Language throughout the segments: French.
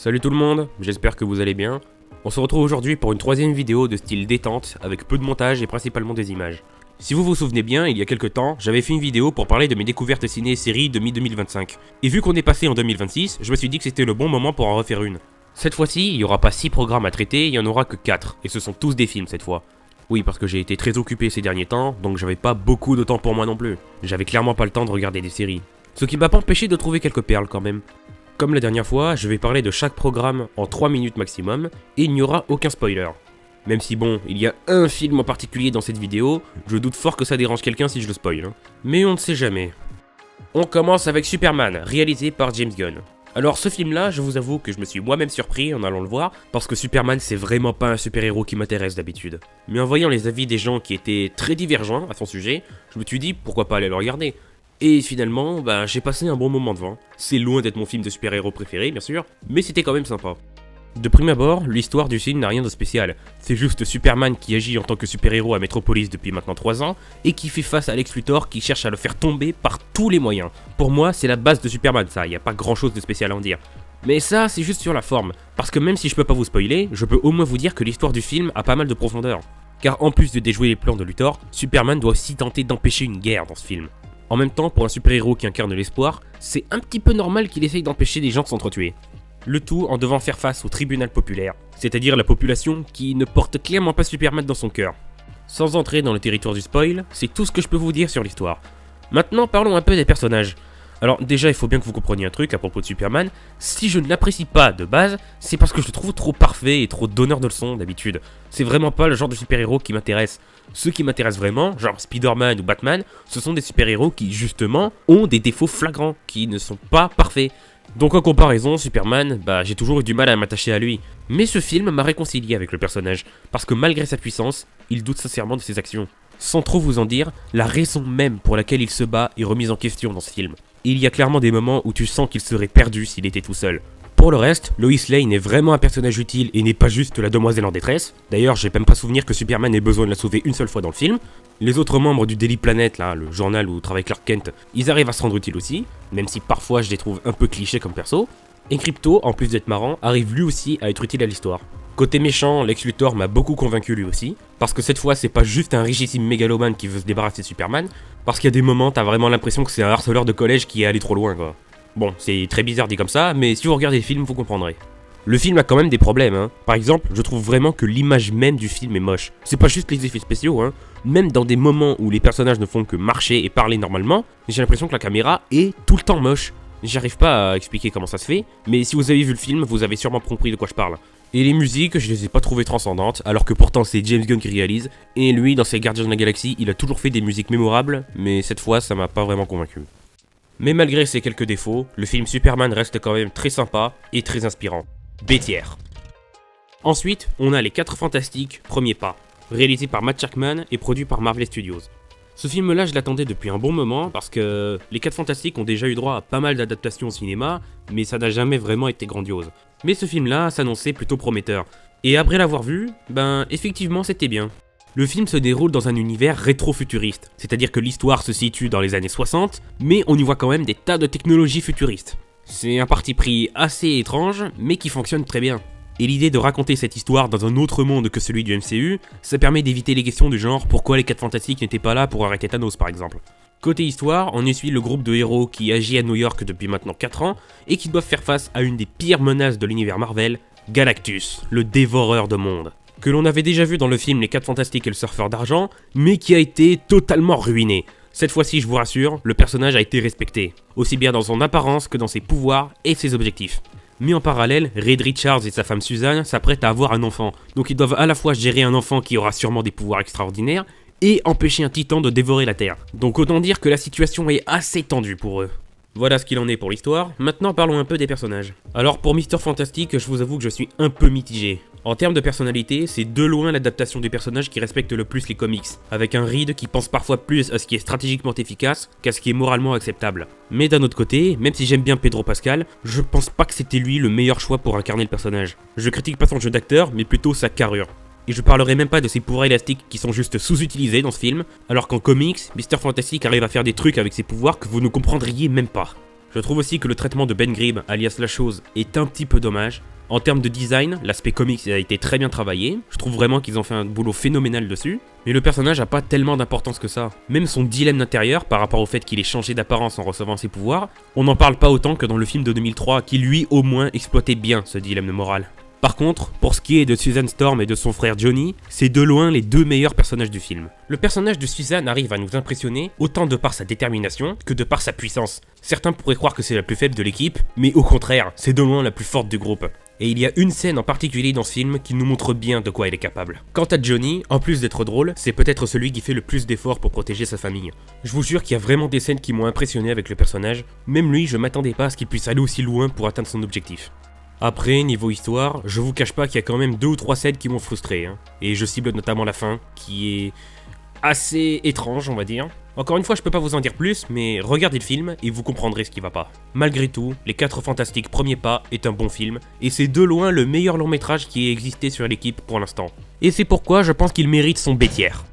Salut tout le monde, j'espère que vous allez bien. On se retrouve aujourd'hui pour une troisième vidéo de style détente avec peu de montage et principalement des images. Si vous vous souvenez bien, il y a quelques temps, j'avais fait une vidéo pour parler de mes découvertes ciné et séries de mi-2025. Et vu qu'on est passé en 2026, je me suis dit que c'était le bon moment pour en refaire une. Cette fois-ci, il n'y aura pas 6 programmes à traiter, il n'y en aura que 4, et ce sont tous des films cette fois. Oui, parce que j'ai été très occupé ces derniers temps, donc j'avais pas beaucoup de temps pour moi non plus. J'avais clairement pas le temps de regarder des séries. Ce qui m'a pas empêché de trouver quelques perles quand même. Comme la dernière fois, je vais parler de chaque programme en 3 minutes maximum, et il n'y aura aucun spoiler. Même si bon, il y a un film en particulier dans cette vidéo, je doute fort que ça dérange quelqu'un si je le spoil. Mais on ne sait jamais. On commence avec Superman, réalisé par James Gunn. Alors ce film-là, je vous avoue que je me suis moi-même surpris en allant le voir, parce que Superman c'est vraiment pas un super-héros qui m'intéresse d'habitude. Mais en voyant les avis des gens qui étaient très divergents à son sujet, je me suis dit pourquoi pas aller le regarder. Et finalement, j'ai passé un bon moment devant. C'est loin d'être mon film de super-héros préféré, bien sûr, mais c'était quand même sympa. De prime abord, l'histoire du film n'a rien de spécial. C'est juste Superman qui agit en tant que super-héros à Metropolis depuis maintenant 3 ans, et qui fait face à Lex Luthor qui cherche à le faire tomber par tous les moyens. Pour moi, c'est la base de Superman ça, y a pas grand chose de spécial à en dire. Mais ça, c'est juste sur la forme, parce que même si je peux pas vous spoiler, je peux au moins vous dire que l'histoire du film a pas mal de profondeur. Car en plus de déjouer les plans de Luthor, Superman doit aussi tenter d'empêcher une guerre dans ce film. En même temps, pour un super-héros qui incarne l'espoir, c'est un petit peu normal qu'il essaye d'empêcher des gens de s'entretuer. Le tout en devant faire face au tribunal populaire, c'est-à-dire la population qui ne porte clairement pas Superman dans son cœur. Sans entrer dans le territoire du spoil, c'est tout ce que je peux vous dire sur l'histoire. Maintenant, parlons un peu des personnages. Alors déjà, il faut bien que vous compreniez un truc à propos de Superman, si je ne l'apprécie pas de base, c'est parce que je le trouve trop parfait et trop donneur de leçons d'habitude. C'est vraiment pas le genre de super-héros qui m'intéresse. Ceux qui m'intéressent vraiment, genre Spider-Man ou Batman, ce sont des super-héros qui justement ont des défauts flagrants, qui ne sont pas parfaits. Donc en comparaison, Superman, j'ai toujours eu du mal à m'attacher à lui. Mais ce film m'a réconcilié avec le personnage, parce que malgré sa puissance, il doute sincèrement de ses actions. Sans trop vous en dire, la raison même pour laquelle il se bat est remise en question dans ce film. Il y a clairement des moments où tu sens qu'il serait perdu s'il était tout seul. Pour le reste, Lois Lane est vraiment un personnage utile et n'est pas juste la demoiselle en détresse. D'ailleurs, j'ai même pas souvenir que Superman ait besoin de la sauver une seule fois dans le film. Les autres membres du Daily Planet, là, le journal où travaille Clark Kent, ils arrivent à se rendre utiles aussi, même si parfois je les trouve un peu clichés comme perso. Et Crypto, en plus d'être marrant, arrive lui aussi à être utile à l'histoire. Côté méchant, Lex Luthor m'a beaucoup convaincu lui aussi, parce que cette fois c'est pas juste un richissime mégalomane qui veut se débarrasser de Superman, parce qu'il y a des moments t'as vraiment l'impression que c'est un harceleur de collège qui est allé trop loin quoi. Bon, c'est très bizarre dit comme ça, mais si vous regardez le film, vous comprendrez. Le film a quand même des problèmes, Par exemple, je trouve vraiment que l'image même du film est moche. C'est pas juste les effets spéciaux, Même dans des moments où les personnages ne font que marcher et parler normalement, j'ai l'impression que la caméra est tout le temps moche. J'arrive pas à expliquer comment ça se fait, mais si vous avez vu le film, vous avez sûrement compris de quoi je parle. Et les musiques, je les ai pas trouvées transcendantes, alors que pourtant c'est James Gunn qui réalise, et lui, dans ses Gardiens de la Galaxie, il a toujours fait des musiques mémorables, mais cette fois, ça m'a pas vraiment convaincu. Mais malgré ses quelques défauts, le film Superman reste quand même très sympa et très inspirant. B-tiers. Ensuite, on a Les 4 Fantastiques, Premier Pas, réalisé par Matt Shakman et produit par Marvel Studios. Ce film-là, je l'attendais depuis un bon moment parce que Les 4 Fantastiques ont déjà eu droit à pas mal d'adaptations au cinéma, mais ça n'a jamais vraiment été grandiose. Mais ce film-là s'annonçait plutôt prometteur. Et après l'avoir vu, effectivement c'était bien. Le film se déroule dans un univers rétro-futuriste, c'est-à-dire que l'histoire se situe dans les années 60, mais on y voit quand même des tas de technologies futuristes. C'est un parti pris assez étrange, mais qui fonctionne très bien. Et l'idée de raconter cette histoire dans un autre monde que celui du MCU, ça permet d'éviter les questions du genre pourquoi les 4 Fantastiques n'étaient pas là pour arrêter Thanos par exemple. Côté histoire, on y suit le groupe de héros qui agit à New York depuis maintenant 4 ans et qui doivent faire face à une des pires menaces de l'univers Marvel, Galactus, le dévoreur de mondes. Que l'on avait déjà vu dans le film Les 4 Fantastiques et le Surfeur d'Argent, mais qui a été totalement ruiné. Cette fois-ci, je vous rassure, le personnage a été respecté, aussi bien dans son apparence que dans ses pouvoirs et ses objectifs. Mais en parallèle, Reed Richards et sa femme Suzanne s'apprêtent à avoir un enfant, donc ils doivent à la fois gérer un enfant qui aura sûrement des pouvoirs extraordinaires, et empêcher un titan de dévorer la Terre. Donc autant dire que la situation est assez tendue pour eux. Voilà ce qu'il en est pour l'histoire, maintenant parlons un peu des personnages. Alors pour Mr Fantastic, je vous avoue que je suis un peu mitigé. En termes de personnalité, c'est de loin l'adaptation du personnage qui respecte le plus les comics, avec un Reed qui pense parfois plus à ce qui est stratégiquement efficace qu'à ce qui est moralement acceptable. Mais d'un autre côté, même si j'aime bien Pedro Pascal, je pense pas que c'était lui le meilleur choix pour incarner le personnage. Je critique pas son jeu d'acteur, mais plutôt sa carrure. Et je parlerai même pas de ses pouvoirs élastiques qui sont juste sous-utilisés dans ce film, alors qu'en comics, Mr Fantastic arrive à faire des trucs avec ses pouvoirs que vous ne comprendriez même pas. Je trouve aussi que le traitement de Ben Grimm, alias La Chose, est un petit peu dommage. En termes de design, l'aspect comics a été très bien travaillé, je trouve vraiment qu'ils ont fait un boulot phénoménal dessus, mais le personnage a pas tellement d'importance que ça. Même son dilemme intérieur par rapport au fait qu'il ait changé d'apparence en recevant ses pouvoirs, on n'en parle pas autant que dans le film de 2003 qui lui au moins exploitait bien ce dilemme moral. Par contre, pour ce qui est de Susan Storm et de son frère Johnny, c'est de loin les deux meilleurs personnages du film. Le personnage de Susan arrive à nous impressionner autant de par sa détermination que de par sa puissance. Certains pourraient croire que c'est la plus faible de l'équipe, mais au contraire, c'est de loin la plus forte du groupe. Et il y a une scène en particulier dans ce film qui nous montre bien de quoi elle est capable. Quant à Johnny, en plus d'être drôle, c'est peut-être celui qui fait le plus d'efforts pour protéger sa famille. Je vous jure qu'il y a vraiment des scènes qui m'ont impressionné avec le personnage, même lui je m'attendais pas à ce qu'il puisse aller aussi loin pour atteindre son objectif. Après, niveau histoire, je vous cache pas qu'il y a quand même 2 ou 3 scènes qui m'ont frustré, et je cible notamment la fin, qui est assez étrange on va dire. Encore une fois, je peux pas vous en dire plus, mais regardez le film et vous comprendrez ce qui va pas. Malgré tout, Les 4 Fantastiques Premier Pas est un bon film, et c'est de loin le meilleur long métrage qui ait existé sur l'équipe pour l'instant. Et c'est pourquoi je pense qu'il mérite son B-tiers.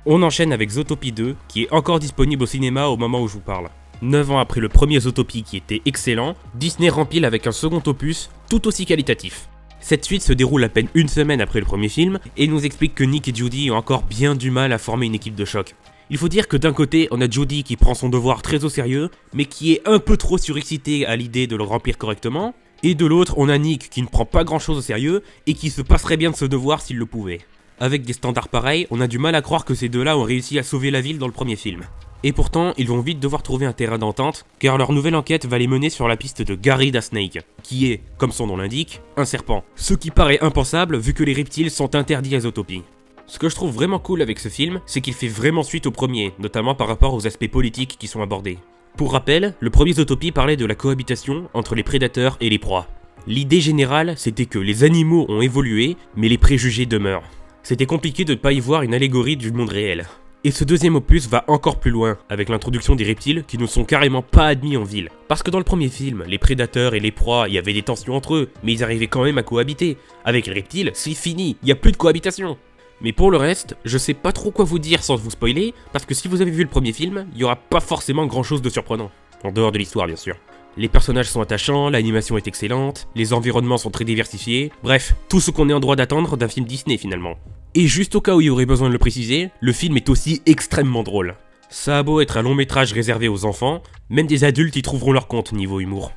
On enchaîne avec Zootopie 2, qui est encore disponible au cinéma au moment où je vous parle. 9 ans après le premier Zootopie qui était excellent, Disney rempile avec un second opus tout aussi qualitatif. Cette suite se déroule à peine une semaine après le premier film, et nous explique que Nick et Judy ont encore bien du mal à former une équipe de choc. Il faut dire que d'un côté, on a Judy qui prend son devoir très au sérieux, mais qui est un peu trop surexcité à l'idée de le remplir correctement, et de l'autre, on a Nick qui ne prend pas grand chose au sérieux, et qui se passerait bien de ce devoir s'il le pouvait. Avec des standards pareils, on a du mal à croire que ces deux-là ont réussi à sauver la ville dans le premier film. Et pourtant, ils vont vite devoir trouver un terrain d'entente, car leur nouvelle enquête va les mener sur la piste de Gary Da Snake, qui est, comme son nom l'indique, un serpent. Ce qui paraît impensable vu que les reptiles sont interdits à Zootopie. Ce que je trouve vraiment cool avec ce film, c'est qu'il fait vraiment suite au premier, notamment par rapport aux aspects politiques qui sont abordés. Pour rappel, le premier Zootopie parlait de la cohabitation entre les prédateurs et les proies. L'idée générale, c'était que les animaux ont évolué, mais les préjugés demeurent. C'était compliqué de ne pas y voir une allégorie du monde réel. Et ce deuxième opus va encore plus loin, avec l'introduction des reptiles qui ne sont carrément pas admis en ville. Parce que dans le premier film, les prédateurs et les proies, il y avait des tensions entre eux, mais ils arrivaient quand même à cohabiter. Avec les reptiles, c'est fini, il n'y a plus de cohabitation. Mais pour le reste, je sais pas trop quoi vous dire sans vous spoiler, parce que si vous avez vu le premier film, il y aura pas forcément grand chose de surprenant. En dehors de l'histoire bien sûr. Les personnages sont attachants, l'animation est excellente, les environnements sont très diversifiés, bref, tout ce qu'on est en droit d'attendre d'un film Disney finalement. Et juste au cas où il y aurait besoin de le préciser, le film est aussi extrêmement drôle. Ça a beau être un long métrage réservé aux enfants, même des adultes y trouveront leur compte niveau humour.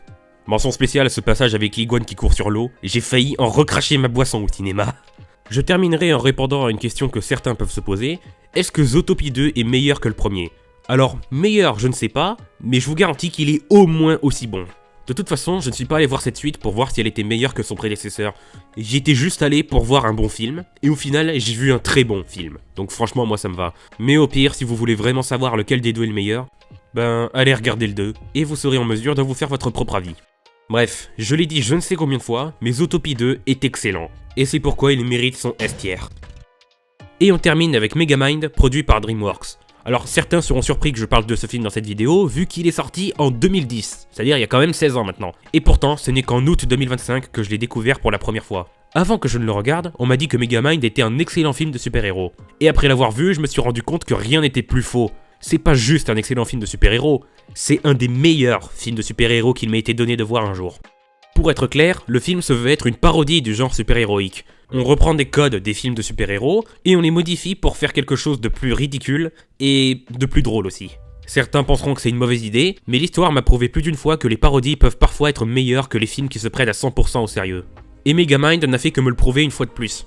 Mention spéciale à ce passage avec l'iguane qui court sur l'eau, j'ai failli en recracher ma boisson au cinéma. Je terminerai en répondant à une question que certains peuvent se poser, est-ce que Zootopie 2 est meilleur que le premier ? Alors, meilleur je ne sais pas, mais je vous garantis qu'il est au moins aussi bon. De toute façon, je ne suis pas allé voir cette suite pour voir si elle était meilleure que son prédécesseur. J'y étais juste allé pour voir un bon film, et au final, j'ai vu un très bon film. Donc franchement, moi ça me va. Mais au pire, si vous voulez vraiment savoir lequel des deux est le meilleur, ben allez regarder le 2, et vous serez en mesure de vous faire votre propre avis. Bref, je l'ai dit je ne sais combien de fois, mais Zootopie 2 est excellent, et c'est pourquoi il mérite son S-tier. Et on termine avec Megamind, produit par DreamWorks. Alors certains seront surpris que je parle de ce film dans cette vidéo, vu qu'il est sorti en 2010, c'est-à-dire il y a quand même 16 ans maintenant. Et pourtant, ce n'est qu'en août 2025 que je l'ai découvert pour la première fois. Avant que je ne le regarde, on m'a dit que Megamind était un excellent film de super-héros. Et après l'avoir vu, je me suis rendu compte que rien n'était plus faux. C'est pas juste un excellent film de super-héros, c'est un des meilleurs films de super-héros qu'il m'a été donné de voir un jour. Pour être clair, le film se veut être une parodie du genre super-héroïque. On reprend des codes des films de super-héros et on les modifie pour faire quelque chose de plus ridicule et de plus drôle aussi. Certains penseront que c'est une mauvaise idée, mais l'histoire m'a prouvé plus d'une fois que les parodies peuvent parfois être meilleures que les films qui se prennent à 100% au sérieux. Et Megamind n'a fait que me le prouver une fois de plus.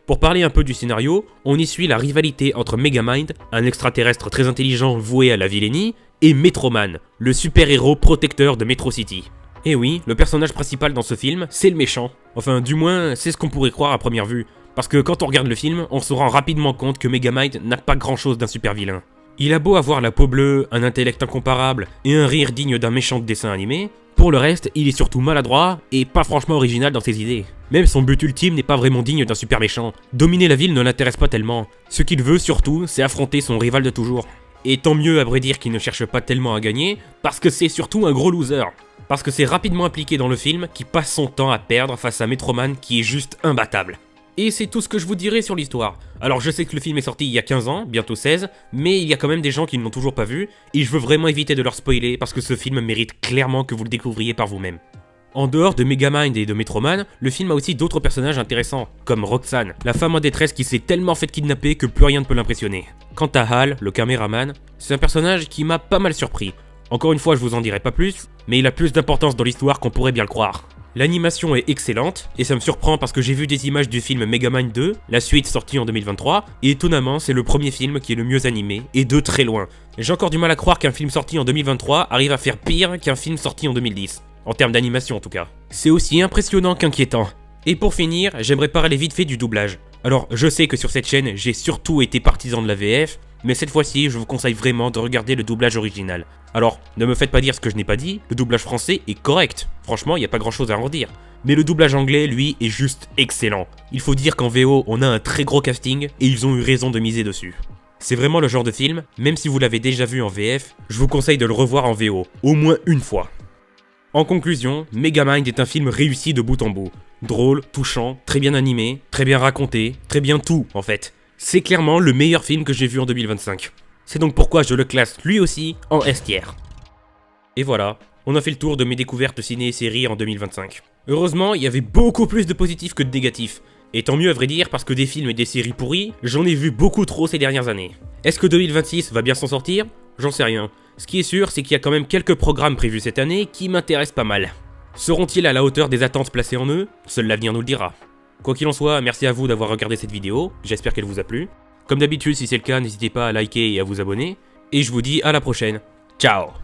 Pour parler un peu du scénario, on y suit la rivalité entre Megamind, un extraterrestre très intelligent voué à la vilainie, et Metroman, le super-héros protecteur de Metro City. Et oui, le personnage principal dans ce film, c'est le méchant. Enfin, du moins, c'est ce qu'on pourrait croire à première vue. Parce que quand on regarde le film, on se rend rapidement compte que Megamind n'a pas grand chose d'un super vilain. Il a beau avoir la peau bleue, un intellect incomparable et un rire digne d'un méchant de dessin animé, pour le reste, il est surtout maladroit et pas franchement original dans ses idées. Même son but ultime n'est pas vraiment digne d'un super méchant. Dominer la ville ne l'intéresse pas tellement. Ce qu'il veut surtout, c'est affronter son rival de toujours. Et tant mieux à vrai dire qu'il ne cherche pas tellement à gagner, parce que c'est surtout un gros loser. Parce que c'est rapidement impliqué dans le film qui passe son temps à perdre face à Metroman qui est juste imbattable. Et c'est tout ce que je vous dirai sur l'histoire. Alors je sais que le film est sorti il y a 15 ans, bientôt 16, mais il y a quand même des gens qui ne l'ont toujours pas vu, et je veux vraiment éviter de leur spoiler parce que ce film mérite clairement que vous le découvriez par vous-même. En dehors de Megamind et de Metroman, le film a aussi d'autres personnages intéressants, comme Roxanne, la femme en détresse qui s'est tellement fait kidnapper que plus rien ne peut l'impressionner. Quant à Hal, le caméraman, c'est un personnage qui m'a pas mal surpris. Encore une fois, je vous en dirai pas plus, mais il a plus d'importance dans l'histoire qu'on pourrait bien le croire. L'animation est excellente, et ça me surprend parce que j'ai vu des images du film Megamind 2, la suite sortie en 2023, et étonnamment c'est le premier film qui est le mieux animé, et de très loin. J'ai encore du mal à croire qu'un film sorti en 2023 arrive à faire pire qu'un film sorti en 2010. En termes d'animation en tout cas. C'est aussi impressionnant qu'inquiétant. Et pour finir, j'aimerais parler vite fait du doublage. Alors je sais que sur cette chaîne, j'ai surtout été partisan de la VF, mais cette fois-ci, je vous conseille vraiment de regarder le doublage original. Alors, ne me faites pas dire ce que je n'ai pas dit, le doublage français est correct. Franchement, il n'y a pas grand chose à en redire. Mais le doublage anglais, lui, est juste excellent. Il faut dire qu'en VO, on a un très gros casting, et ils ont eu raison de miser dessus. C'est vraiment le genre de film, même si vous l'avez déjà vu en VF, je vous conseille de le revoir en VO, au moins une fois. En conclusion, Megamind est un film réussi de bout en bout. Drôle, touchant, très bien animé, très bien raconté, très bien tout en fait. C'est clairement le meilleur film que j'ai vu en 2025. C'est donc pourquoi je le classe lui aussi en S tier. Et voilà, on a fait le tour de mes découvertes ciné et séries en 2025. Heureusement, il y avait beaucoup plus de positifs que de négatifs. Et tant mieux à vrai dire parce que des films et des séries pourries, j'en ai vu beaucoup trop ces dernières années. Est-ce que 2026 va bien s'en sortir? J'en sais rien. Ce qui est sûr, c'est qu'il y a quand même quelques programmes prévus cette année qui m'intéressent pas mal. Seront-ils à la hauteur des attentes placées en eux? Seul l'avenir nous le dira. Quoi qu'il en soit, merci à vous d'avoir regardé cette vidéo, j'espère qu'elle vous a plu. Comme d'habitude, si c'est le cas, n'hésitez pas à liker et à vous abonner. Et je vous dis à la prochaine. Ciao!